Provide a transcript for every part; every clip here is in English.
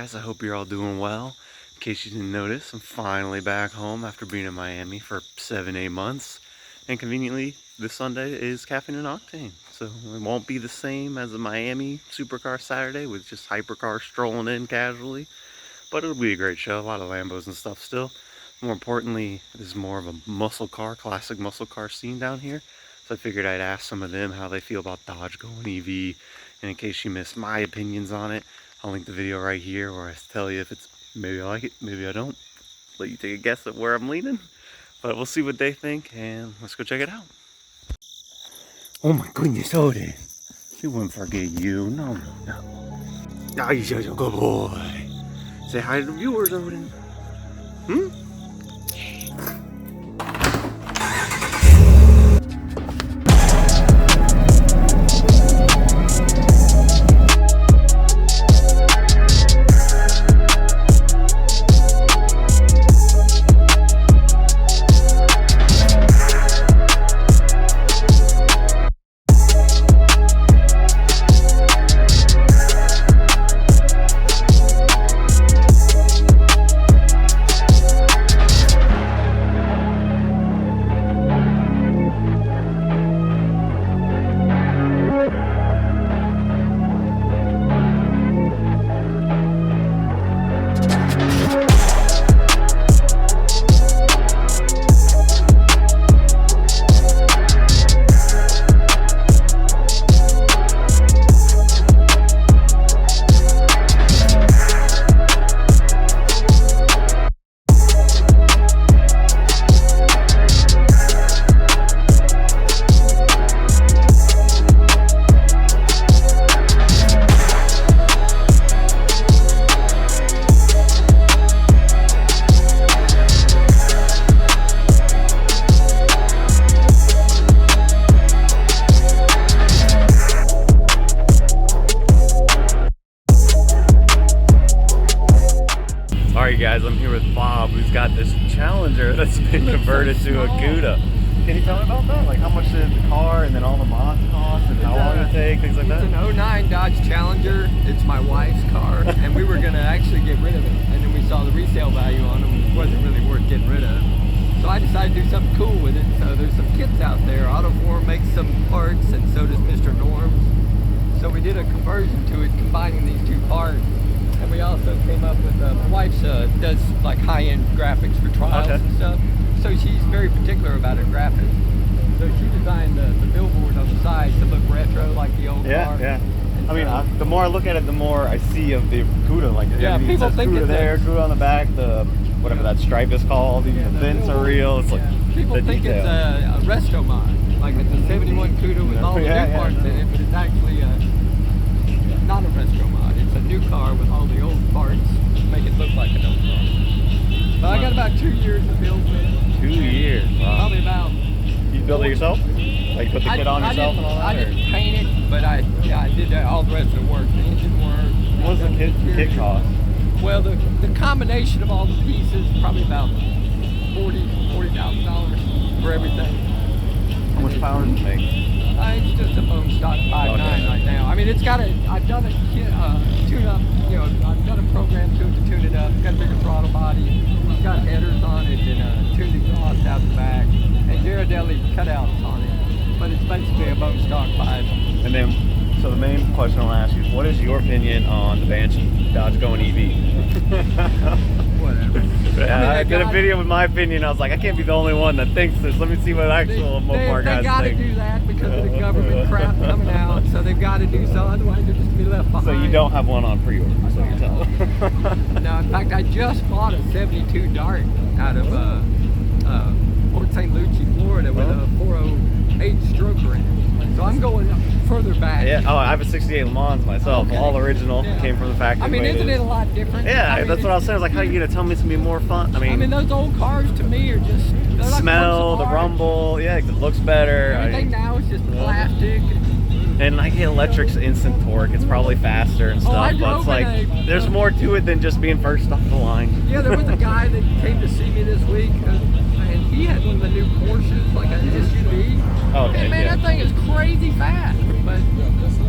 guys? I hope you're all doing well. In case you didn't notice, I'm finally back home after being in Miami for 7-8 months. And conveniently, this Sunday is Caffiene Octane. So it won't be the same as a Miami Supercar Saturday with just hypercars strolling in casually. But it'll be a great show. A lot of Lambos and stuff still. More importantly, this is more of a muscle car, classic muscle car scene down here. So I figured I'd ask some of them how they feel about Dodge going EV. And in case you missed my opinions on it, I'll link the video right here where I tell you if it's maybe I like it, maybe I don't. Let you take a guess at where I'm leaning. But we'll see what they think and let's go check it out. Oh my goodness, Odin. She wouldn't forget you. No. Oh, you're such a good boy. Say hi to the viewers, Odin. Alright guys, I'm here with Bob, who's got this Challenger that's been converted to a Cuda. Can you tell me about that? Like how much did the car and then all the mods cost and how long it take, things like that? It's an 09 Dodge Challenger. It's my wife's car and we were going to actually get rid of it. And then we saw the resale value on them. It wasn't really worth getting rid of. So I decided to do something cool with it. So there's some kits out there. Autoform makes some parts and so does Mr. Norm's. So we did a conversion to it, combining these two parts. And we also came up with, my wife does like high-end graphics for trials and stuff. So she's very particular about her graphics. So she designed the billboard on the side to look retro like the old car. Yeah. And I mean, the more I look at it, the more I see of the Cuda. Like, people think Cuda there, Cuda on the back, the whatever that stripe is called. The vents are real. It's like people think it's a resto mod, like it's a 71 Cuda with all the new parts in it, but it's actually not a resto mod. It's a new car with all the old parts to make it look like an old car. But I got about 2 years to build it. 2 years. Wow. Probably about. You built it yourself? Like put the kit on yourself and all that? I didn't paint it, but I did all the rest of the work. The engine work. What was the kit cost? Well, the combination of all the pieces, probably about $40,000 for everything. How much power does it make? It's just a bone stock 5.9 right now. I mean, it's got I've done a tune up, I've got a program to it to tune it up. It's got a bigger throttle body. It's got headers on it and tuned exhaust out the back and Ghirardelli cutouts on it. But it's basically a bone stock 5. And then, so the main question I want to ask you is, what is your opinion on the Banshee Dodge going EV? Whatever. Yeah, I did a video with my opinion. I was like, I can't be the only one that thinks this. Let me see what actual MOPAR guys think. They got to do that because of the government crap coming out. So they've got to do so. Otherwise, they'll just be left behind. So you don't have one on pre-order, so you tell. No, in fact, I just bought a 72 Dart out of Port St. Lucie, Florida, with a 408 stroker in it. So I'm going further back. Yeah. Oh, I have a 68 Le Mans myself. Okay. All original. Yeah. Came from the factory. I mean, isn't it a lot different? Yeah, that's what I was saying. I was like, how are you gonna tell me it's gonna be more fun? I mean, those old cars to me are just the smell, the rumble. Yeah, it looks better. Everything now is just plastic. And I get electric's instant torque. It's probably faster and stuff, but it's like there's more to it than just being first off the line. Yeah, there was a guy that came to see me this week, and he had one of the new Porsches, like an SUV. Oh, okay, And man, yeah. that thing is crazy fast. But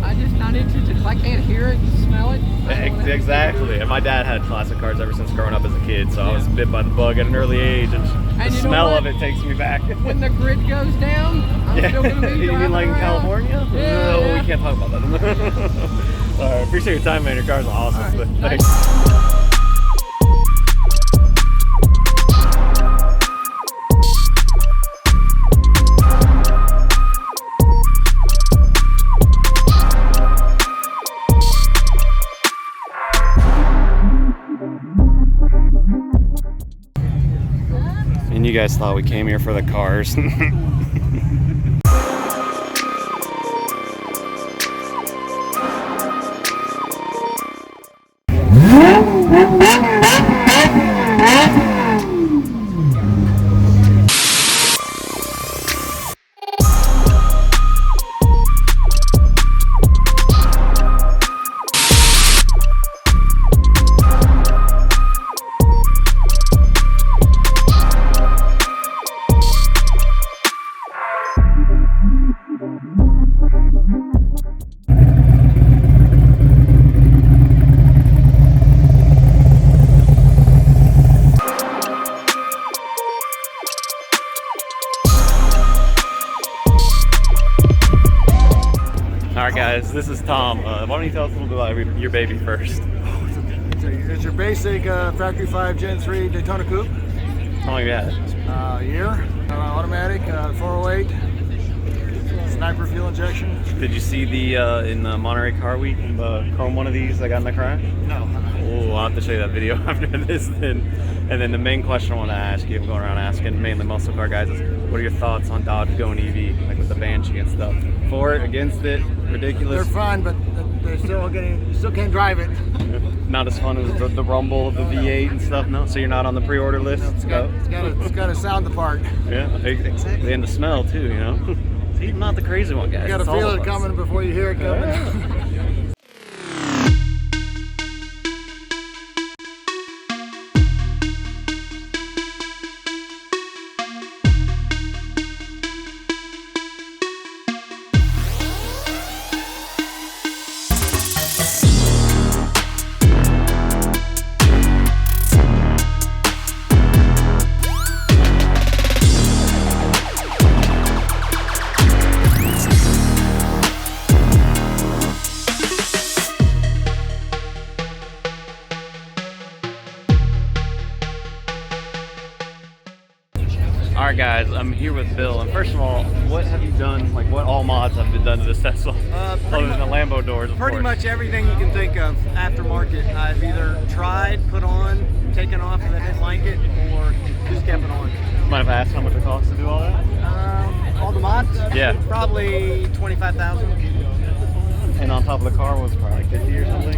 I just not interested. If I can't hear it and smell it, I don't wanna Exactly. And my dad had classic cars ever since growing up as a kid, so I was bit by the bug at an early age, and the you know smell what? of it takes me back. When the grid goes down, I'm still gonna be driving You mean like in around. California? Yeah, No, yeah. we can't talk about that. Alright, appreciate your time, man. Your car's awesome. All right. Thanks. And you guys thought we came here for the cars. Alright guys, this is Tom. Why don't you tell us a little bit about your baby first? It's your basic Factory 5 Gen 3 Daytona Coupe. How long have you had? Year, automatic, 408, sniper fuel injection. Did you see the in the Monterey Car Week, the chrome one of these I got in the car? No. Oh, I'll have to show you that video after this then. And then the main question I want to ask you, I'm going around asking mainly muscle car guys, is what are your thoughts on Dodge going EV, like with the Banshee and stuff? For it, against it, ridiculous? They're fun, but they're still getting, you still can't drive it. Not as fun as the rumble of the V8 and stuff, no? So you're not on the pre-order list? It's got to sound the part. Yeah, exactly. And the smell too, you know? See, not the crazy one, guys. You got to It's all feel of it us. coming before you hear it coming. Yeah. Alright guys, I'm here with Bill, and first of all, what have you done, like what all mods have been done to this Tesla? Other than the Lambo doors, of Pretty course. much everything you can think of aftermarket. I've either tried, put on, taken off and then didn't like it, or just kept it on. Mind if I ask how much it costs to do all that? All the mods? Yeah. Probably 25,000. And on top of the car was probably like 50 or something?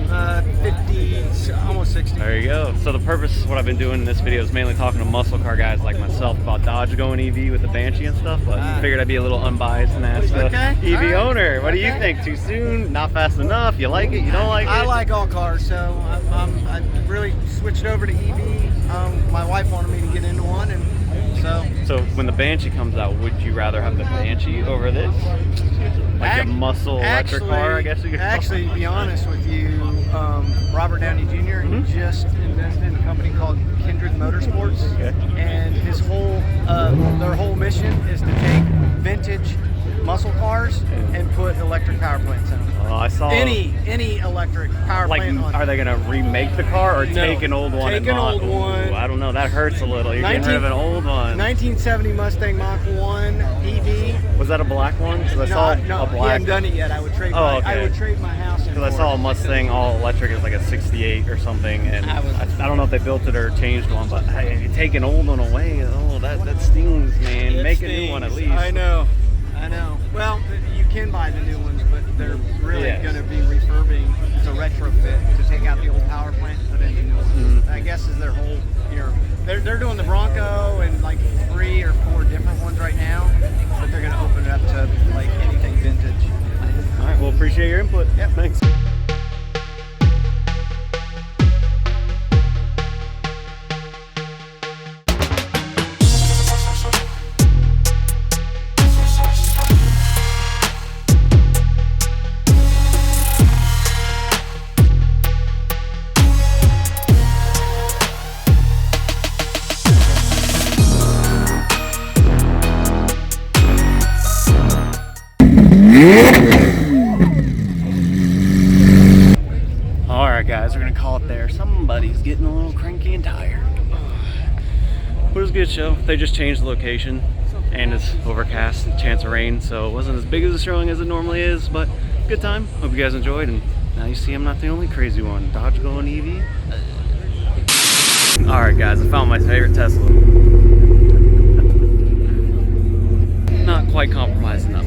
50, almost 60. There you go. So the purpose of what I've been doing in this video is mainly talking to muscle car guys like myself about Dodge going EV with the Banshee and stuff, but I figured I'd be a little unbiased and ask the Okay. EV All right. owner, what do you Okay. think? Too soon? Not fast enough? You like it? You don't like it? I like all cars, so I really switched over to EV. My wife wanted me to get into one, and so when the Banshee comes out, would you rather have the Banshee over this? Like a muscle electric car, I guess you could call it? Actually, to be honest with you, Robert Downey Jr. He just invested in a company called Kindred Motorsports, Okay. and his whole their whole mission is to take vintage muscle cars and put electric power plants in them. Oh, I saw Any electric power like, plant on are they gonna remake the car or No. take an old one? Take and an mod- old one. Ooh, I don't know. That hurts a little. You're getting rid of an old one. 1970 Mustang Mach 1 EV. Was that a black one? Because I saw No, a he black. hadn't done it yet. I would trade. Oh, I okay. would trade my house in. Because I for saw a it. Mustang all electric. It was like a '68 or something, and I don't know if they built it or changed one. But hey, you take an old one away, oh, that stings, man. It Make a new one at stings. least. I know. Well, you can buy the new ones, but they're really Yes. going to be refurbing as a retrofit to take out the old power plant and put in the new ones. I guess is their whole. They're doing the Bronco and like 3 or 4 different ones right now, but they're going to open it up to like anything vintage. All right, well, appreciate your input. Yep. Thanks. guys, we're gonna call it there. Somebody's getting a little cranky and tired. But it was a good show. They just changed the location, and it's overcast and chance of rain, so it wasn't as big of a showing as it normally is, but good time. Hope you guys enjoyed, and now you see I'm not the only crazy one. Dodge going EV. Alright guys, I found my favorite Tesla. Not quite compromised enough.